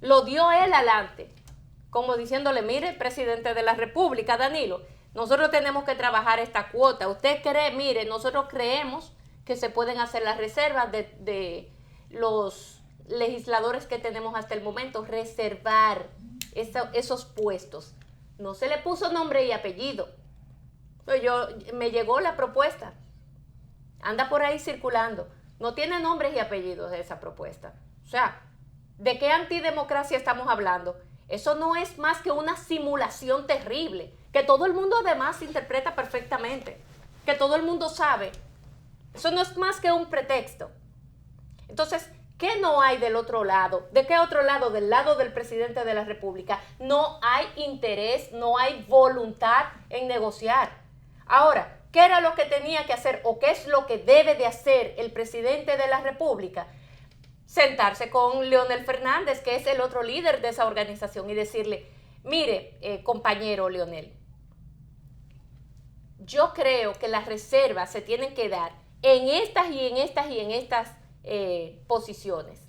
Lo dio él adelante, como diciéndole, mire, presidente de la República, Danilo, nosotros tenemos que trabajar esta cuota. Usted cree, mire, nosotros creemos que se pueden hacer las reservas de los legisladores que tenemos hasta el momento, reservar esos puestos. No se le puso nombre y apellido. Me llegó la propuesta. Anda por ahí circulando. No tiene nombres y apellidos de esa propuesta. O sea, ¿de qué antidemocracia estamos hablando? Eso no es más que una simulación terrible, que todo el mundo además interpreta perfectamente, que todo el mundo sabe. Eso no es más que un pretexto. Entonces, ¿qué no hay del otro lado? ¿De qué otro lado? Del lado del presidente de la República. No hay interés, no hay voluntad en negociar. Ahora, ¿qué era lo que tenía que hacer o qué es lo que debe de hacer el presidente de la República? Sentarse con Leonel Fernández, que es el otro líder de esa organización, y decirle, mire, compañero Leonel, yo creo que las reservas se tienen que dar en estas y en estas y en estas posiciones.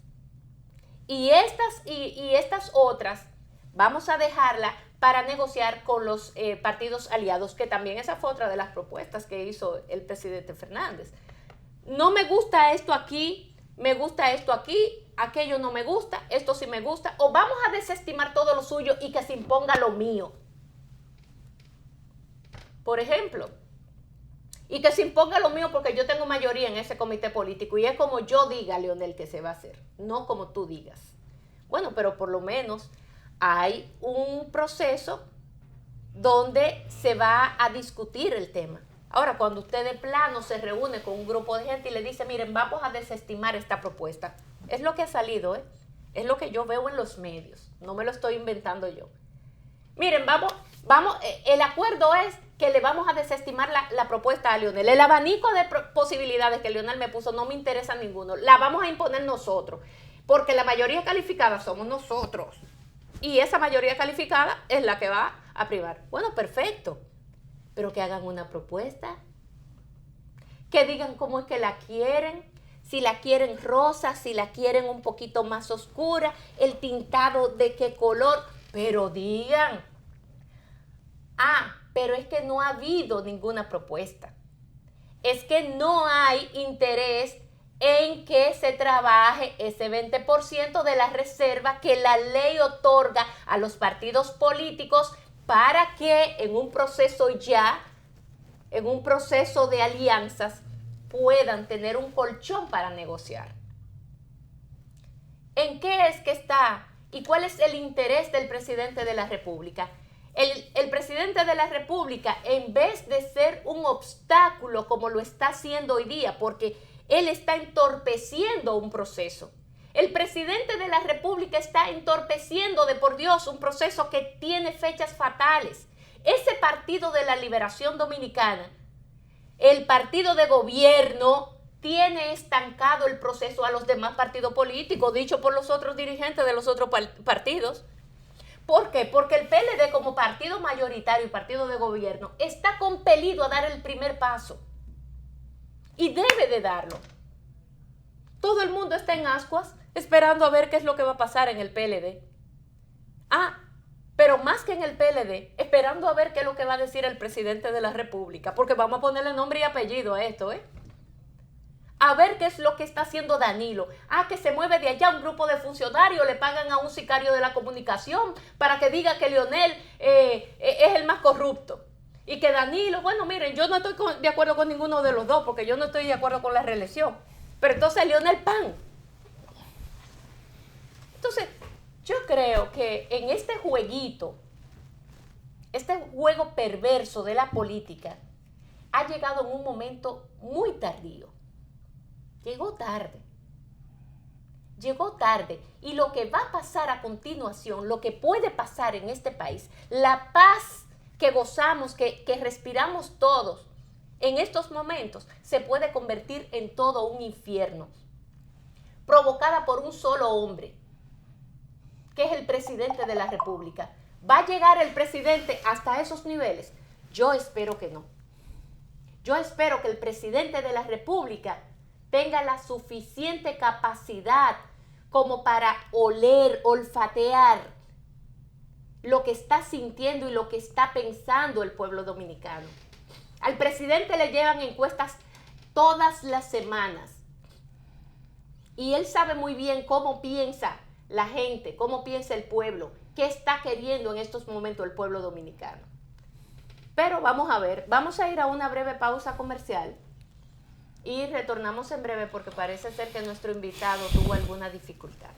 Y estas otras vamos a dejarla para negociar con los partidos aliados, que también esa fue otra de las propuestas que hizo el presidente Fernández. No me gusta esto aquí, me gusta esto aquí, aquello no me gusta, esto sí me gusta, o vamos a desestimar todo lo suyo y que se imponga lo mío. Por ejemplo, y que se imponga lo mío porque yo tengo mayoría en ese comité político y es como yo diga, Leonel, que se va a hacer, no como tú digas. Bueno, pero por lo menos hay un proceso donde se va a discutir el tema. Ahora, cuando usted de plano se reúne con un grupo de gente y le dice, miren, vamos a desestimar esta propuesta, es lo que ha salido, es lo que yo veo en los medios, no me lo estoy inventando yo. Miren, vamos, el acuerdo es que le vamos a desestimar la propuesta a Leonel. El abanico de posibilidades que Leonel me puso no me interesa ninguno, la vamos a imponer nosotros, porque la mayoría calificada somos nosotros. Y esa mayoría calificada es la que va a privar. Bueno, perfecto. Pero que hagan una propuesta. Que digan cómo es que la quieren. Si la quieren rosa, si la quieren un poquito más oscura, el tintado de qué color. Pero digan. Pero es que no ha habido ninguna propuesta. Es que no hay interés en que se trabaje ese 20% de la reserva que la ley otorga a los partidos políticos para que en un proceso en un proceso de alianzas, puedan tener un colchón para negociar. ¿En qué es que está y cuál es el interés del presidente de la República? El presidente de la República, en vez de ser un obstáculo como lo está haciendo hoy día, porque él está entorpeciendo un proceso. El presidente de la República está entorpeciendo de por Dios un proceso que tiene fechas fatales. Ese Partido de la Liberación Dominicana, el partido de gobierno, tiene estancado el proceso a los demás partidos políticos, dicho por los otros dirigentes de los otros partidos. ¿Por qué? Porque el PLD, como partido mayoritario y partido de gobierno, está compelido a dar el primer paso. Y debe de darlo. Todo el mundo está en ascuas esperando a ver qué es lo que va a pasar en el PLD. Pero más que en el PLD, esperando a ver qué es lo que va a decir el presidente de la República, porque vamos a ponerle nombre y apellido a esto, A ver qué es lo que está haciendo Danilo. Que se mueve de allá un grupo de funcionarios, le pagan a un sicario de la comunicación para que diga que Leonel es el más corrupto. Y que Danilo, bueno, miren, yo no estoy de acuerdo con ninguno de los dos, porque yo no estoy de acuerdo con la reelección. Pero entonces Leonel pan. Entonces, yo creo que en este jueguito, este juego perverso de la política, ha llegado en un momento muy tardío. Llegó tarde. Y lo que va a pasar a continuación, lo que puede pasar en este país, la paz que gozamos, que respiramos todos en estos momentos, se puede convertir en todo un infierno, provocada por un solo hombre, que es el presidente de la República. ¿Va a llegar el presidente hasta esos niveles? Yo espero que no. Yo espero que el presidente de la República tenga la suficiente capacidad como para oler, olfatear lo que está sintiendo y lo que está pensando el pueblo dominicano. Al presidente le llevan encuestas todas las semanas y él sabe muy bien cómo piensa la gente, cómo piensa el pueblo, qué está queriendo en estos momentos el pueblo dominicano. Pero vamos a ver, vamos a ir a una breve pausa comercial y retornamos en breve porque parece ser que nuestro invitado tuvo alguna dificultad.